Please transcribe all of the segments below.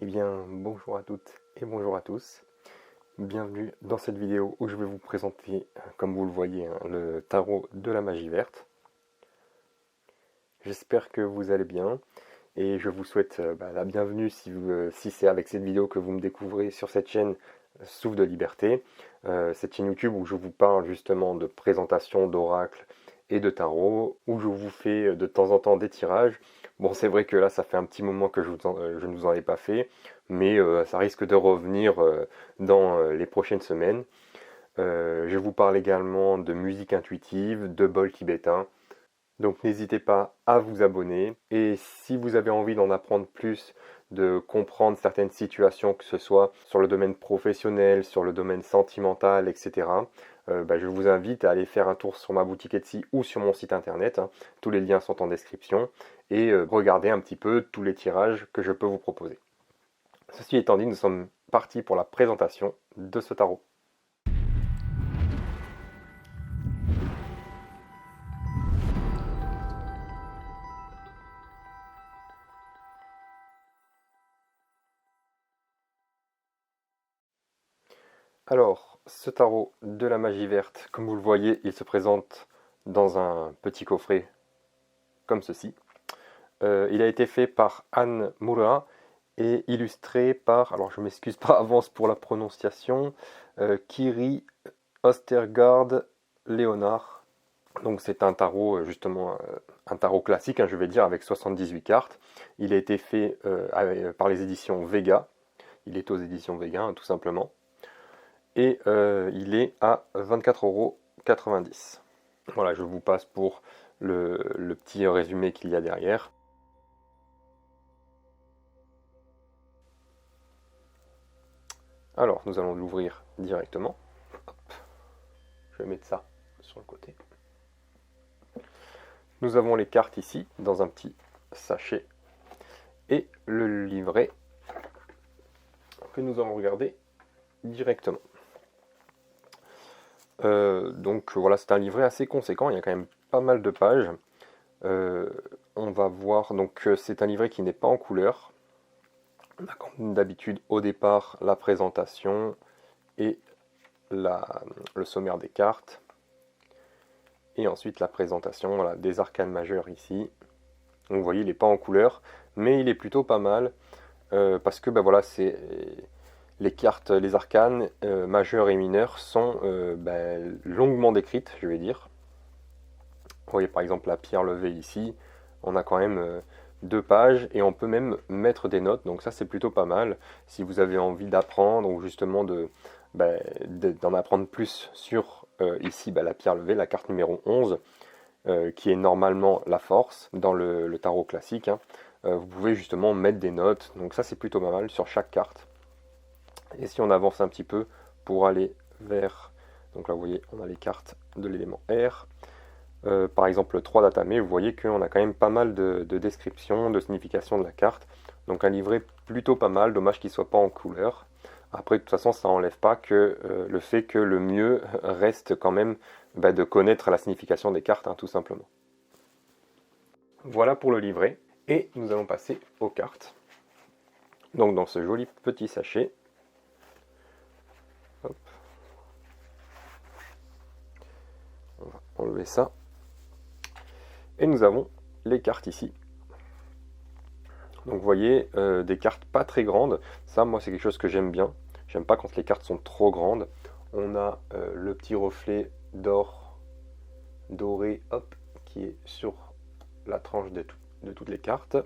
Eh bien, bonjour à toutes et bonjour à tous. Bienvenue dans cette vidéo où je vais vous présenter, comme vous le voyez, le tarot de la magie verte. J'espère que vous allez bien et je vous souhaite la bienvenue si c'est avec cette vidéo que vous me découvrez sur cette chaîne Souffle de Liberté. Cette chaîne YouTube où je vous parle justement de présentation d'oracles et de tarot, où je vous fais de temps en temps des tirages. Bon, c'est vrai que là, ça fait un petit moment que je ne vous en ai pas fait, mais ça risque de revenir dans les prochaines semaines. Je vous parle également de musique intuitive, de bol tibétain. Donc n'hésitez pas à vous abonner. Et si vous avez envie d'en apprendre plus, de comprendre certaines situations, que ce soit sur le domaine professionnel, sur le domaine sentimental, etc., je vous invite à aller faire un tour sur ma boutique Etsy ou sur mon site internet. Tous les liens sont en description. Et regardez un petit peu tous les tirages que je peux vous proposer. Ceci étant dit, nous sommes partis pour la présentation de ce tarot. Alors, ce tarot de la magie verte, comme vous le voyez, il se présente dans un petit coffret comme ceci. Il a été fait par Anne Moura et illustré par, alors je m'excuse par avance pour la prononciation, Kiri Ostergaard Léonard. Donc c'est un tarot, justement, un tarot classique, je vais dire, avec 78 cartes. Il a été fait par les éditions Vega. Il est aux éditions Vega, tout simplement. Et il est à 24,90 €. Voilà, je vous passe pour le petit résumé qu'il y a derrière. Alors, nous allons l'ouvrir directement. Hop. Je vais mettre ça sur le côté. Nous avons les cartes ici, dans un petit sachet. Et le livret que nous allons regarder directement. Donc voilà, c'est un livret assez conséquent, il y a quand même pas mal de pages. On va voir, donc c'est un livret qui n'est pas en couleur. On a comme d'habitude au départ la présentation et le sommaire des cartes. Et ensuite la présentation voilà, des arcanes majeures ici. Donc vous voyez, il n'est pas en couleur, mais il est plutôt pas mal. Parce que voilà, c'est les cartes, les arcanes majeures et mineures sont longuement décrites, je vais dire. Vous voyez par exemple la pierre levée ici, on a quand même 2 pages et on peut même mettre des notes, donc ça c'est plutôt pas mal. Si vous avez envie d'apprendre ou justement d'en apprendre plus sur ici la pierre levée, la carte numéro 11, qui est normalement la force dans le tarot classique, vous pouvez justement mettre des notes, donc ça c'est plutôt pas mal sur chaque carte. Et si on avance un petit peu pour aller vers, donc là vous voyez on a les cartes de l'élément R, par exemple le 3 d'Atame, vous voyez qu'on a quand même pas mal de descriptions, de significations de la carte, donc un livret plutôt pas mal, dommage qu'il ne soit pas en couleur. Après de toute façon ça n'enlève pas que le fait que le mieux reste quand même de connaître la signification des cartes, tout simplement. Voilà pour le livret, et nous allons passer aux cartes. Donc dans ce joli petit sachet, hop, on va enlever ça, et nous avons les cartes ici. Donc vous voyez, des cartes pas très grandes, ça moi c'est quelque chose que j'aime bien, j'aime pas quand les cartes sont trop grandes. On a le petit reflet d'or doré, hop, qui est sur la tranche de toutes les cartes.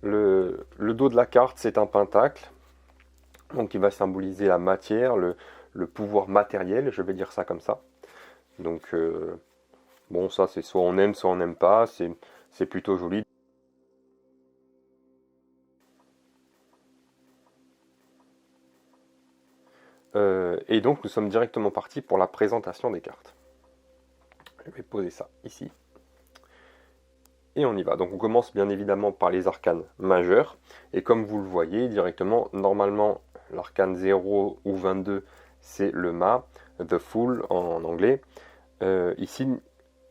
Le dos de la carte c'est un pentacle, donc il va symboliser la matière, le pouvoir matériel, je vais dire ça comme ça. Donc bon, ça c'est soit on n'aime pas, c'est plutôt joli. Et donc nous sommes directement partis pour la présentation des cartes. Je vais poser ça ici. Et on y va. Donc on commence bien évidemment par les arcanes majeures. Et comme vous le voyez directement, normalement l'arcane 0 ou 22 c'est le mât, the fool en anglais. Ici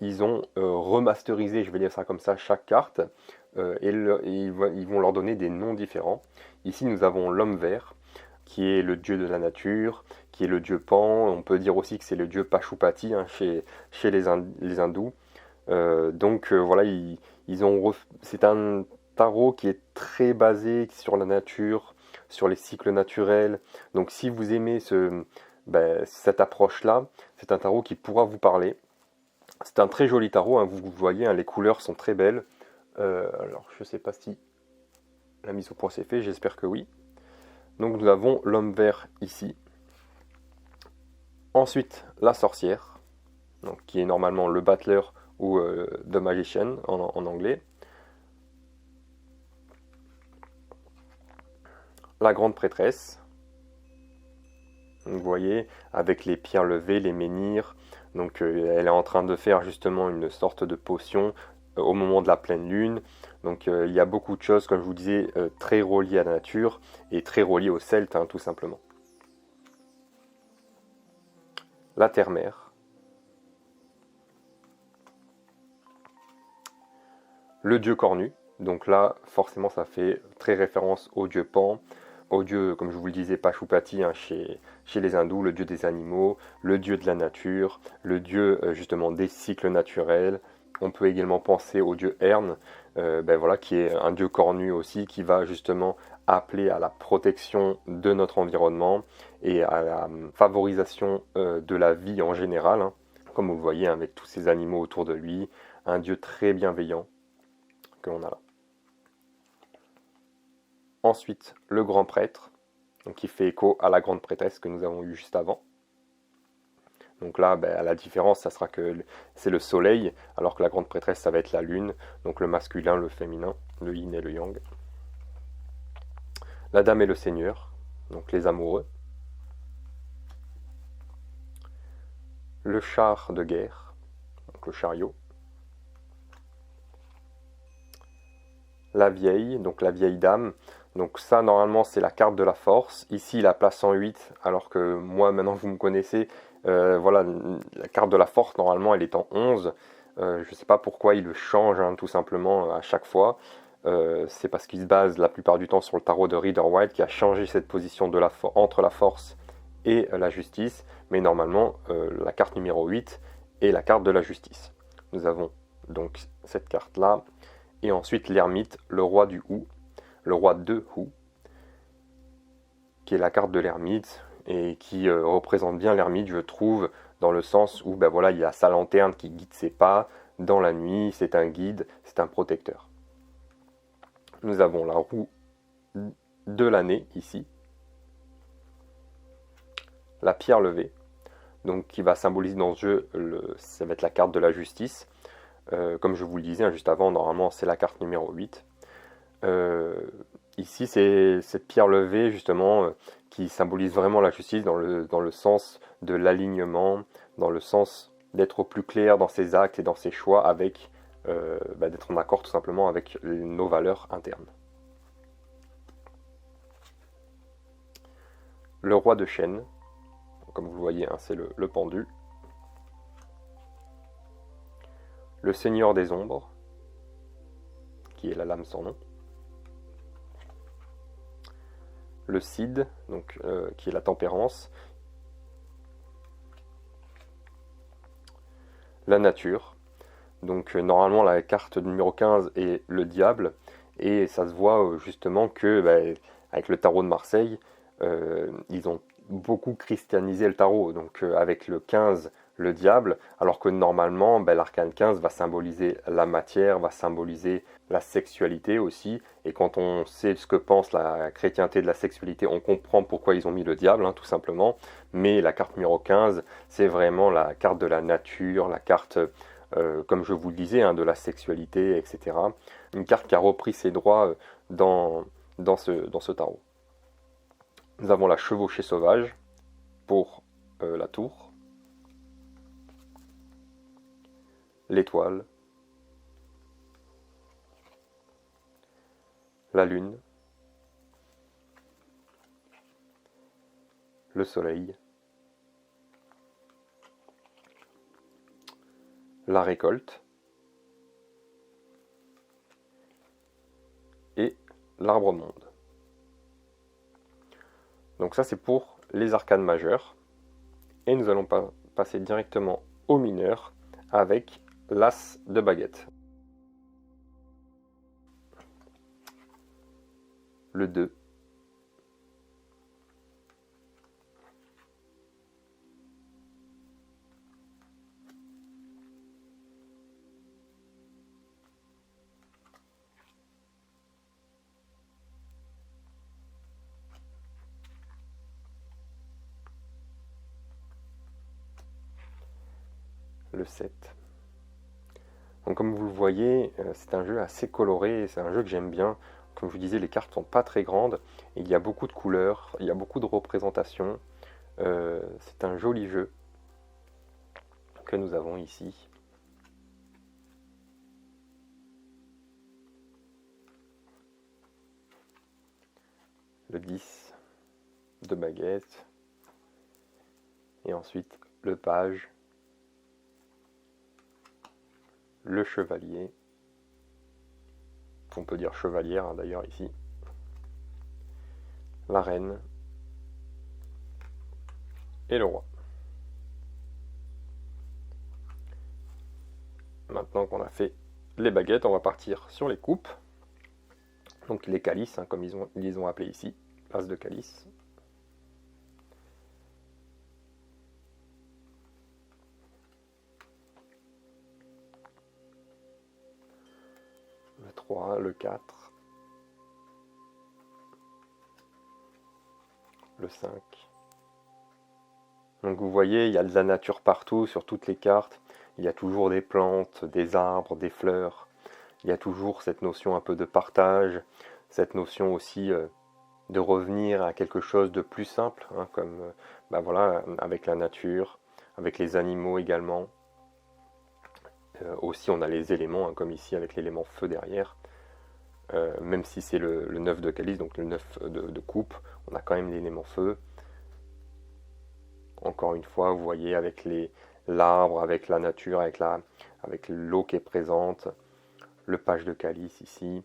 ils ont remasterisé, je vais dire ça comme ça, chaque carte ils vont leur donner des noms différents. Ici, nous avons l'homme vert, qui est le dieu de la nature, qui est le dieu Pan. On peut dire aussi que c'est le dieu Pashupati hein, chez les hindous. Voilà, c'est un tarot qui est très basé sur la nature, sur les cycles naturels. Donc si vous aimez cette approche-là, c'est un tarot qui pourra vous parler. C'est un très joli tarot, hein, vous voyez, hein, les couleurs sont très belles. Alors je ne sais pas si la mise au point s'est faite, j'espère que oui. Donc nous avons l'homme vert ici. Ensuite la sorcière, donc, qui est normalement le battleur ou The Magician en anglais. La grande prêtresse, vous voyez, avec les pierres levées, les menhirs. Donc elle est en train de faire justement une sorte de potion au moment de la pleine lune. Donc il y a beaucoup de choses, comme je vous disais, très reliées à la nature et très reliées aux Celtes, hein, tout simplement. La terre-mère. Le dieu cornu. Donc là, forcément, ça fait très référence au dieu Pan, au dieu, comme je vous le disais, Pashupati, hein, chez les hindous, le dieu des animaux, le dieu de la nature, le dieu justement des cycles naturels. On peut également penser au dieu Ern, voilà, qui est un dieu cornu aussi, qui va justement appeler à la protection de notre environnement et à la favorisation de la vie en général, hein, comme vous le voyez avec tous ces animaux autour de lui, un dieu très bienveillant que l'on a là. Ensuite, le grand prêtre, donc qui fait écho à la grande prêtresse que nous avons eue juste avant. Donc là, la différence, ça sera que c'est le soleil, alors que la grande prêtresse, ça va être la lune, donc le masculin, le féminin, le yin et le yang. La dame et le seigneur, donc les amoureux. Le char de guerre, donc le chariot. La vieille, donc la vieille dame. Donc ça, normalement, c'est la carte de la force. Ici, il la place en 8, alors que moi, maintenant, vous me connaissez. Voilà, la carte de la force, normalement, elle est en 11. Je ne sais pas pourquoi il le change, hein, tout simplement, à chaque fois. C'est parce qu'il se base la plupart du temps sur le tarot de Rider-Waite qui a changé cette position entre la force et la justice. Mais normalement, la carte numéro 8 est la carte de la justice. Nous avons donc cette carte-là. Et ensuite l'ermite, le roi du Hou, le roi de Hou, qui est la carte de l'ermite et qui représente bien l'ermite, je trouve, dans le sens où voilà, il y a sa lanterne qui guide ses pas dans la nuit, c'est un guide, c'est un protecteur. Nous avons la roue de l'année ici, la pierre levée, donc qui va symboliser dans ce jeu, ça va être la carte de la justice. Comme je vous le disais hein, juste avant, normalement c'est la carte numéro 8. Ici, c'est cette pierre levée, justement, qui symbolise vraiment la justice dans le sens de l'alignement, dans le sens d'être au plus clair dans ses actes et dans ses choix, avec d'être en accord tout simplement avec nos valeurs internes. Le roi de chêne, comme vous le voyez, hein, c'est le pendu. Le seigneur des ombres, qui est la lame sans nom. Le Cid, donc, qui est la tempérance. La nature. Donc normalement la carte numéro 15 est le diable. Et ça se voit justement que avec le tarot de Marseille, ils ont beaucoup christianisé le tarot. Donc avec le 15, le diable, alors que normalement l'arcane 15 va symboliser la matière, va symboliser la sexualité aussi, et quand on sait ce que pense la chrétienté de la sexualité, on comprend pourquoi ils ont mis le diable, hein, tout simplement. Mais la carte numéro 15, c'est vraiment la carte de la nature, la carte, comme je vous le disais, hein, de la sexualité, etc. Une carte qui a repris ses droits dans ce tarot. Nous avons la chevauchée sauvage pour la tour. L'étoile, la lune, le soleil, la récolte, l'arbre monde. Donc ça c'est pour les arcanes majeures. Et nous allons passer directement au mineur avec l'as de baguette. Le 2. Le 7. Donc comme vous le voyez, c'est un jeu assez coloré, c'est un jeu que j'aime bien. Comme je vous disais, les cartes sont pas très grandes, il y a beaucoup de couleurs, il y a beaucoup de représentations. C'est un joli jeu que nous avons ici. Le 10 de baguette. Et ensuite le page. Le chevalier. On peut dire chevalière hein, d'ailleurs ici. La reine. Et le roi. Maintenant qu'on a fait les baguettes, on va partir sur les coupes. Donc les calices, hein, comme ils les ont appelés ici. As de calice. Le 3, le 4. Le 5. Donc vous voyez, il y a de la nature partout, sur toutes les cartes. Il y a toujours des plantes, des arbres, des fleurs. Il y a toujours cette notion un peu de partage, cette notion aussi de revenir à quelque chose de plus simple, hein, comme voilà, avec la nature, avec les animaux également. Aussi on a les éléments, hein, comme ici avec l'élément feu derrière. Même si c'est le 9 de calice, donc le 9 de coupe, on a quand même l'élément feu. Encore une fois, vous voyez avec l'arbre, avec la nature, avec l'eau qui est présente, le page de calice ici.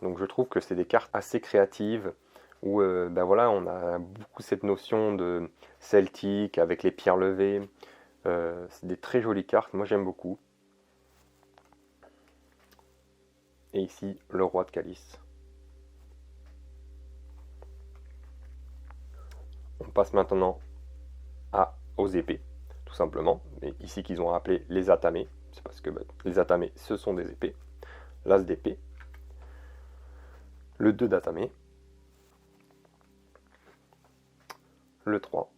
Donc je trouve que c'est des cartes assez créatives où voilà, on a beaucoup cette notion de celtique avec les pierres levées. C'est des très jolies cartes, moi j'aime beaucoup. Et ici, le roi de calice. On passe maintenant aux épées, tout simplement. Et ici qu'ils ont appelé les atamés. C'est parce que les atamés, ce sont des épées. L'as d'épée. Le 2 d'atamé. Le 3.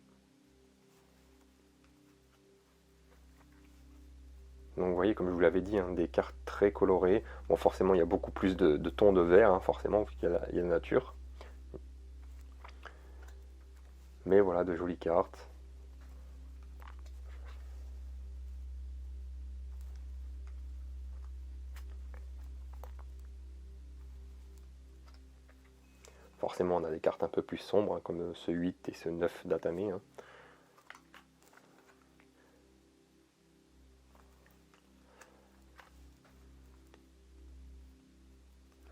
Donc vous voyez, comme je vous l'avais dit, hein, des cartes très colorées. Bon, forcément, il y a beaucoup plus de tons de vert, hein, forcément, vu qu'il y a la nature. Mais voilà, de jolies cartes. Forcément, on a des cartes un peu plus sombres, hein, comme ce 8 et ce 9 d'atamé. Hein.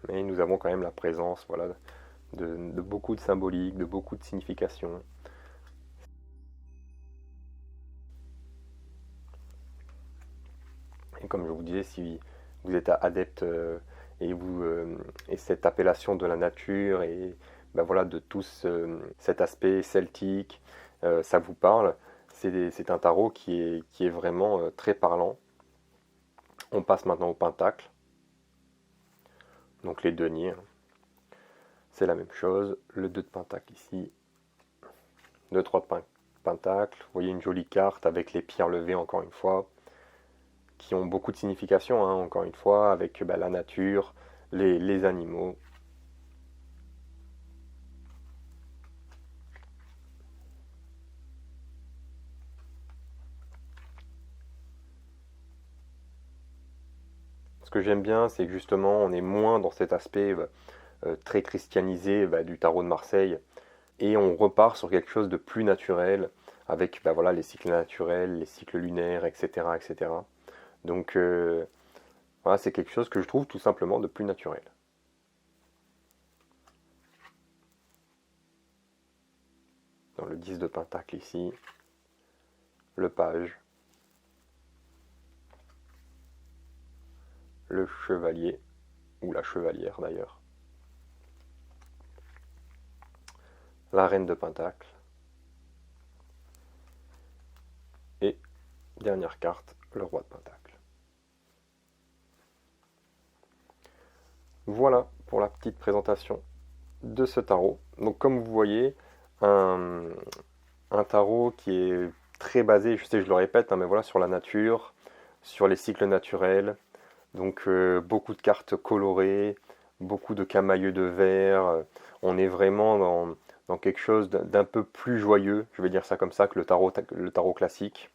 Mais nous avons quand même la présence voilà, de beaucoup de symbolique, de beaucoup de signification. Et comme je vous disais, si vous êtes adepte et cette appellation de la nature et voilà, de tout cet aspect celtique, ça vous parle, c'est un tarot qui est vraiment très parlant. On passe maintenant au pentacle. Donc les deniers, c'est la même chose. Le 2 de pentacle ici, le 3 de pentacle. Vous voyez une jolie carte avec les pierres levées encore une fois, qui ont beaucoup de signification, hein, encore une fois, avec la nature, les animaux. Ce que j'aime bien, c'est que justement, on est moins dans cet aspect très christianisé du tarot de Marseille, et on repart sur quelque chose de plus naturel, avec voilà, les cycles naturels, les cycles lunaires, etc. etc. Donc Voilà, c'est quelque chose que je trouve tout simplement de plus naturel. Dans le 10 de pentacle ici, le page, le chevalier, ou la chevalière d'ailleurs, la reine de pentacle, et dernière carte, le roi de pentacle. Voilà pour la petite présentation de ce tarot. Donc comme vous voyez, un tarot qui est très basé, je sais je le répète, hein, mais voilà, sur la nature, sur les cycles naturels. Donc beaucoup de cartes colorées, beaucoup de camailleux de verre. On est vraiment dans quelque chose d'un peu plus joyeux, je vais dire ça comme ça, que le tarot classique.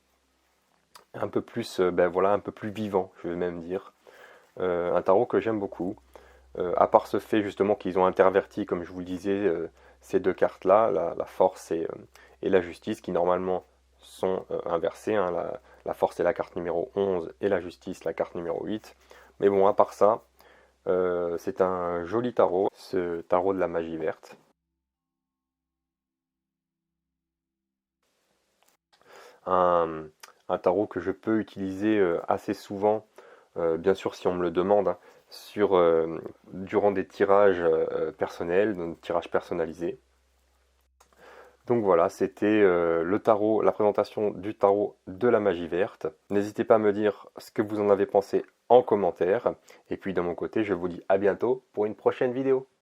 Un peu plus, ben voilà, un peu plus vivant, je vais même dire. Un tarot que j'aime beaucoup. À part ce fait justement qu'ils ont interverti, comme je vous le disais, ces deux cartes-là, la force et la justice, qui normalement sont inversées. Hein. La force est la carte numéro 11 et la justice la carte numéro 8. Mais bon, à part ça, c'est un joli tarot, ce tarot de la magie verte. Un, un tarot que je peux utiliser assez souvent, bien sûr si on me le demande, hein, durant des tirages personnels, donc tirages personnalisés. Donc voilà, c'était le tarot, la présentation du tarot de la magie verte. N'hésitez pas à me dire ce que vous en avez pensé en commentaire. Et puis de mon côté, je vous dis à bientôt pour une prochaine vidéo.